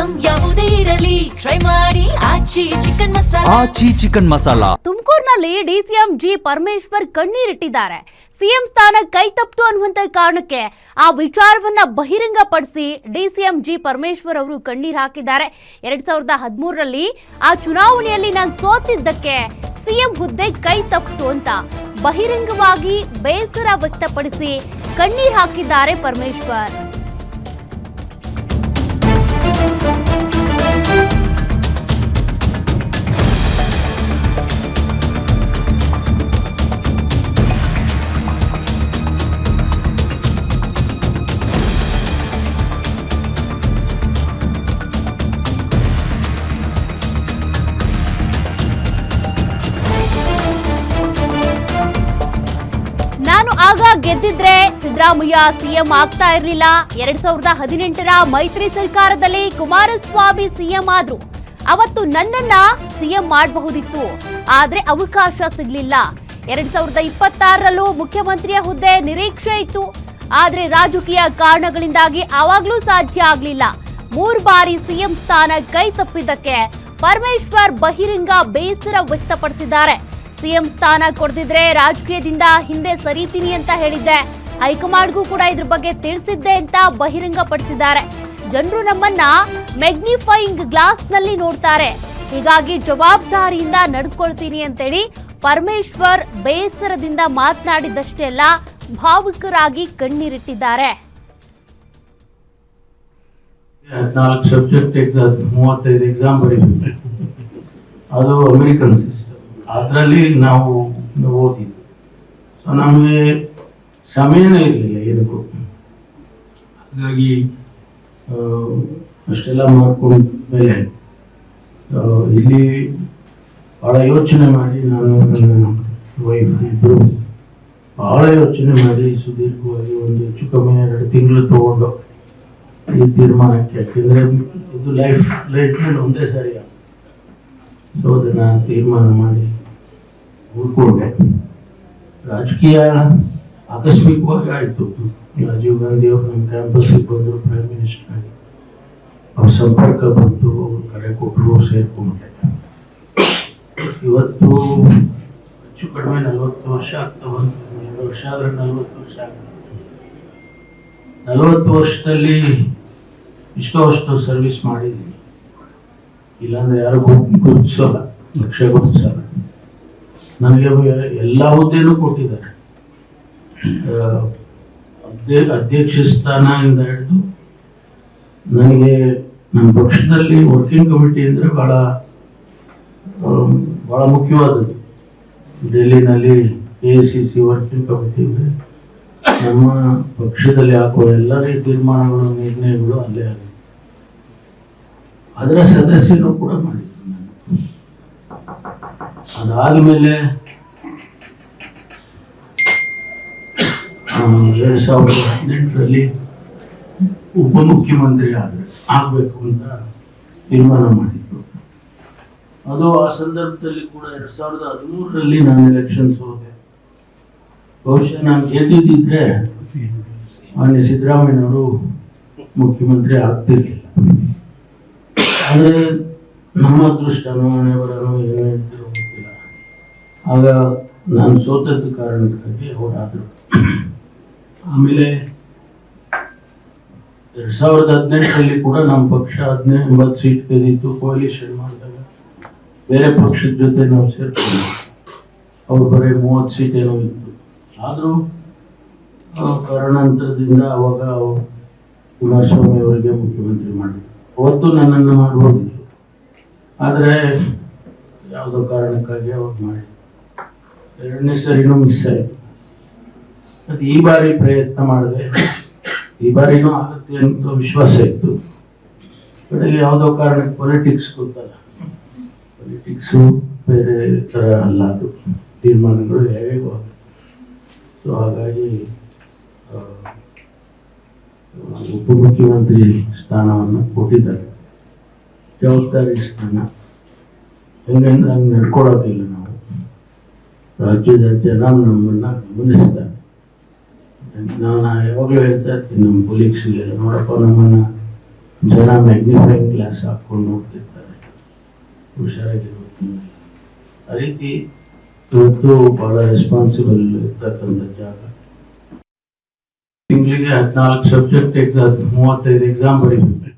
Item ಯಾವುದೇ ಇರಲಿ try ಮಾಡಿ ಆಚಿ ಚಿಕನ್ ಮಸಾಲಾ. ತುಮಕೂರಿನಲ್ಲಿ ಡಿಸಿಎಂ ಜಿ ಪರಮೇಶ್ವರ್ ಕಣ್ಣೀರಿಟ್ಟಿದ್ದಾರೆ. ಸಿಎಂ ಸ್ಥಾನ ಕೈ ತಪ್ಪಿತು ಅನ್ನುವಂತ ಕಾರಣಕ್ಕೆ ಆ ವಿಚಾರವನ್ನ ಬಹಿರಂಗಪಡಿಸಿ ಡಿಸಿಎಂ ಜಿ ಪರಮೇಶ್ವರ್ ಅವರು ಕಣ್ಣೀರು ಹಾಕಿದ್ದಾರೆ. 2013ರಲ್ಲಿ ಆ ಚುನಾವಣೆಯಲ್ಲಿ ನಾನು ಸೋತಿದ್ದಕ್ಕೆ ಸಿಎಂ ಹುದ್ದೆ ಕೈ ತಪ್ಪಿತು ಅಂತ ಬಹಿರಂಗವಾಗಿ ಬೇಸರ ವ್ಯಕ್ತಪಡಿಸಿ ಕಣ್ಣೀರು ಹಾಕಿದ್ದಾರೆ ಪರಮೇಶ್ವರ್. ನಾನು ಆಗ ಗೆದ್ದಿದ್ರೆ ಸಿದ್ದರಾಮಯ್ಯ ಸಿಎಂ ಆಗ್ತಾ ಇರಲಿಲ್ಲ. 2018ರ ಮೈತ್ರಿ ಸರ್ಕಾರದಲ್ಲಿ ಕುಮಾರಸ್ವಾಮಿ ಸಿಎಂ ಆದ್ರು. ಅವತ್ತು ನನ್ನನ್ನ ಸಿಎಂ ಮಾಡಬಹುದಿತ್ತು, ಆದ್ರೆ ಅವಕಾಶ ಸಿಗ್ಲಿಲ್ಲ. 2026ರಲ್ಲೂ ಮುಖ್ಯಮಂತ್ರಿಯ ಹುದ್ದೆ ನಿರೀಕ್ಷೆ ಇತ್ತು, ಆದ್ರೆ ರಾಜಕೀಯ ಕಾರಣಗಳಿಂದಾಗಿ ಆವಾಗ್ಲೂ ಸಾಧ್ಯ ಆಗ್ಲಿಲ್ಲ. 3 ಬಾರಿ ಸಿಎಂ ಸ್ಥಾನ ಕೈ ತಪ್ಪಿದ್ದಕ್ಕೆ ಪರಮೇಶ್ವರ್ ಬಹಿರಂಗ ಬೇಸರ ವ್ಯಕ್ತಪಡಿಸಿದ್ದಾರೆ. ಸಿಎಂ ಸ್ಥಾನ ಕೊಡ್ತಿದ್ರೆ ರಾಜಕೀಯದಿಂದ ಹಿಂದೆ ಸರಿತೀನಿ ಅಂತ ಹೇಳಿದ್ದೆ, ಹೈಕಮಾಂಡ್ಗೂ ಕೂಡ ಇದ್ರ ಬಗ್ಗೆ ತಿಳಿಸಿದ್ದೆ ಅಂತ ಬಹಿರಂಗ ಪಡಿಸಿದ್ದಾರೆ. ಜನರು ನಮ್ಮನ್ನ ಮ್ಯಾಗ್ನಿಫೈಯಿಂಗ್ ಗ್ಲಾಸ್ ನಲ್ಲಿ ನೋಡ್ತಾರೆ, ಹೀಗಾಗಿ ಜವಾಬ್ದಾರಿಯಿಂದ ನಡ್ಕೊಳ್ತೀನಿ ಅಂತೇಳಿ ಪರಮೇಶ್ವರ್ ಬೇಸರದಿಂದ ಮಾತನಾಡಿದಷ್ಟೇ ಅಲ್ಲ, ಭಾವುಕರಾಗಿ ಕಣ್ಣೀರಿಟ್ಟಿದ್ದಾರೆ. 14 ಸಬ್ಜೆಕ್ಟ್ ಎಕ್ಸಾಮ್ 35 ಎಕ್ಸಾಮ್ ಬರೀಬೇಕು, ಅದು ಅಮೆರಿಕನ್ ಸಿಸ್ಟಮ್. ಅದರಲ್ಲಿ ನಾವು ಓದಿದ್ವಿ. ಸೊ ನಮಗೆ ಸಮಯನೇ ಇರಲಿಲ್ಲ ಏನಕ್ಕೂ. ಹಾಗಾಗಿ ಅಷ್ಟೆಲ್ಲ ಮಾಡ್ಕೊಂಡ ಮೇಲೆ ಇಲ್ಲಿ ಭಾಳ ಯೋಚನೆ ಮಾಡಿ, ನಾನು ನನ್ನ ವೈಫ್ ಇಬ್ಬರು ಭಾಳ ಯೋಚನೆ ಮಾಡಿ ಸುದೀರ್ಘವಾಗಿ ಒಂದು ಹೆಚ್ಚು ಕಮ್ಮಿ 2 ತಿಂಗಳು ತಗೊಂಡು ಈ ತೀರ್ಮಾನಕ್ಕೆ, ಯಾಕೆಂದರೆ ಇದು ಲೈಫ್ನಲ್ಲಿ ಒಂದೇ ಸರಿ. ಸೊ ಅದನ್ನು ತೀರ್ಮಾನ ಮಾಡಿ ಉಳ್ಕೊಂಡೆ. ರಾಜಕೀಯ ಆಕಸ್ಮಿಕವಾಗಿ ಆಯಿತು. ರಾಜೀವ್ ಗಾಂಧಿ ಅವರು ನಮ್ಮ ಕ್ಯಾಂಪಸ್ಗೆ ಬಂದರು, ಪ್ರೈಮ್ ಮಿನಿಸ್ಟರ್ ಆಗಿ ಅವ್ರ ಸಂಪರ್ಕ ಬಂತು, ಅವರು ಕರೆ ಕೊಟ್ಟರು, ಸೇರಿಕೊಂಡೆ. ಇವತ್ತು ಹೆಚ್ಚು ಕಡಿಮೆ 40 ವರ್ಷ ಆಗ್ತಾ ಬಂತು. 2 ವರ್ಷ ಆದರೆ 40 ವರ್ಷ ಆಗ್ತದೆ. 40 ವರ್ಷದಲ್ಲಿ ಇಷ್ಟೋ ಸರ್ವಿಸ್ ಮಾಡಿದ್ದೀನಿ. ಇಲ್ಲಾಂದ್ರೆ ಯಾರಿಗೂ ಗುರುತಿಸೋಲ್ಲ, ಲಕ್ಷ ಗುರುತಿಸಲ್ಲ. ನನಗೆ ಎಲ್ಲ ಹುದ್ದೆನೂ ಕೊಟ್ಟಿದ್ದಾರೆ. ಅಧ್ಯಕ್ಷ ಸ್ಥಾನದಿಂದ ಹಿಡಿದು ನನಗೆ ನನ್ನ ಪಕ್ಷದಲ್ಲಿ ವರ್ಕಿಂಗ್ ಕಮಿಟಿ ಅಂದರೆ ಭಾಳ ಮುಖ್ಯವಾದದ್ದು. ಡೆಲ್ಲಿನಲ್ಲಿ AICC ವರ್ಕಿಂಗ್ ಕಮಿಟಿ ಅಂದರೆ ನಮ್ಮ ಪಕ್ಷದಲ್ಲಿ ಹಾಕುವ ಎಲ್ಲರ ತೀರ್ಮಾನಗಳು, ನಿರ್ಣಯಗಳು ಅಲ್ಲೇ ಆಗಿದೆ. ಅದರ ಸದಸ್ಯರು ಕೂಡ ಮಾಡಿದ್ರು. ಅದಾದ್ಮೇಲೆ 2018ರಲ್ಲಿ ಉಪಮುಖ್ಯಮಂತ್ರಿ ಆಗಬೇಕು ಅಂತ ತೀರ್ಮಾನ ಮಾಡಿದ್ರು. ಅದು ಆ ಸಂದರ್ಭದಲ್ಲಿ ಕೂಡ 2013ರಲ್ಲಿ ನಾನು ಎಲೆಕ್ಷನ್ಸ್ ಹೋದೆ. ಬಹುಶಃ ನಾನು ಗೆದ್ದಿದ್ದಿದ್ರೆ ಮಾನ್ಯ ಸಿದ್ದರಾಮಯ್ಯನವರು ಮುಖ್ಯಮಂತ್ರಿ ಆಗ್ತಿರ್ಲಿಲ್ಲ. ಆದರೆ ನಮ್ಮ ಅದೃಷ್ಟನೋ ಹಣೆಬರನೋ ಏನೋ ಹೇಳ್ತಿರೋ ಗೊತ್ತಿಲ್ಲ. ಆಗ ನಾನು ಸೋತದ್ದು ಕಾರಣಕ್ಕಾಗಿ ಅವರಾದರು. ಆಮೇಲೆ 2018ರಲ್ಲಿ ಕೂಡ ನಮ್ಮ ಪಕ್ಷ 19 ಸೀಟ್ ಗೆದ್ದಿತ್ತು. ಕೋಲಿಷನ್ ಮಾಡಿದಾಗ ಬೇರೆ ಪಕ್ಷದ ಜೊತೆ ನಾವು ಸೇರ್ಕೊಂಡು ಅವ್ರು ಬರೀ 30 ಸೀಟ್ ಏನೋ ಇತ್ತು. ಆದರೂ ಕಾರಣಾಂತರದಿಂದ ಅವಾಗ ಕುಮಾರಸ್ವಾಮಿ ಅವರಿಗೆ ಮುಖ್ಯಮಂತ್ರಿ ಮಾಡಿದ್ರು. ಅವತ್ತು ನನ್ನನ್ನು ಮಾಡ್ಬೋದಿತ್ತು, ಆದರೆ ಯಾವುದೋ ಕಾರಣಕ್ಕಾಗಿ ಅವ್ರು ಮಾಡಿದ್ರು. 2ನೇ ಸರಿನೂ ಮಿಸ್ ಆಯಿತು. ಮತ್ತು ಈ ಬಾರಿ ಪ್ರಯತ್ನ ಮಾಡಿದೆ, ಈ ಬಾರಿನೂ ಆಗುತ್ತೆ ಅಂತ ವಿಶ್ವಾಸ ಇತ್ತು. ಕಡೆಗೆ ಯಾವುದೋ ಕಾರಣಕ್ಕೆ ಪೊಲಿಟಿಕ್ಸ್ ಗೊತ್ತಲ್ಲ, ಪೊಲಿಟಿಕ್ಸು ಬೇರೆ ಥರ ಅಲ್ಲ, ಅದು ತೀರ್ಮಾನಗಳು ಹೇಗೋ. ಸೊ ಹಾಗಾಗಿ ಉಪಮುಖ್ಯಮಂತ್ರಿ ಸ್ಥಾನವನ್ನು ಕೊಟ್ಟಿದ್ದಾರೆ. ಜವಾಬ್ದಾರಿ ಸ್ಥಾನ. ಹೆಂಗಂದ್ರೆ ಹಂಗೆ ನಡ್ಕೊಳೋದಿಲ್ಲ ನಾವು. ರಾಜ್ಯದ ಜನ ನಮ್ಮನ್ನು ಗಮನಿಸ್ತಾರೆ. ನಾನು ಯಾವಾಗಲೂ ಹೇಳ್ತಾ ಇರ್ತೀನಿ ನಮ್ಮ ಕೊಲೀಗ್ಸಿಗೆಲ್ಲ, ನೋಡಪ್ಪ ನಮ್ಮನ್ನು ಜನ ಮ್ಯಾಗ್ನಿಫೈಯಿಂಗ್ ಗ್ಲಾಸ್ ಹಾಕೊಂಡು ನೋಡ್ತಿರ್ತಾರೆ, ಹುಷಾರಾಗಿರ್ಬೇಕು. ಆ ರೀತಿ ಇವತ್ತು ಬಹಳ ರೆಸ್ಪಾನ್ಸಿಬಲ್ ಇರ್ತಕ್ಕಂಥ ಜಾಗ. ತಿಂಗಳಿಗೆ 14 ಸಬ್ಜೆಕ್ಟ್ ಎಕ್ಸಾಮ್, 35 ಎಕ್ಸಾಮ್ ಬರೀಬೇಕು.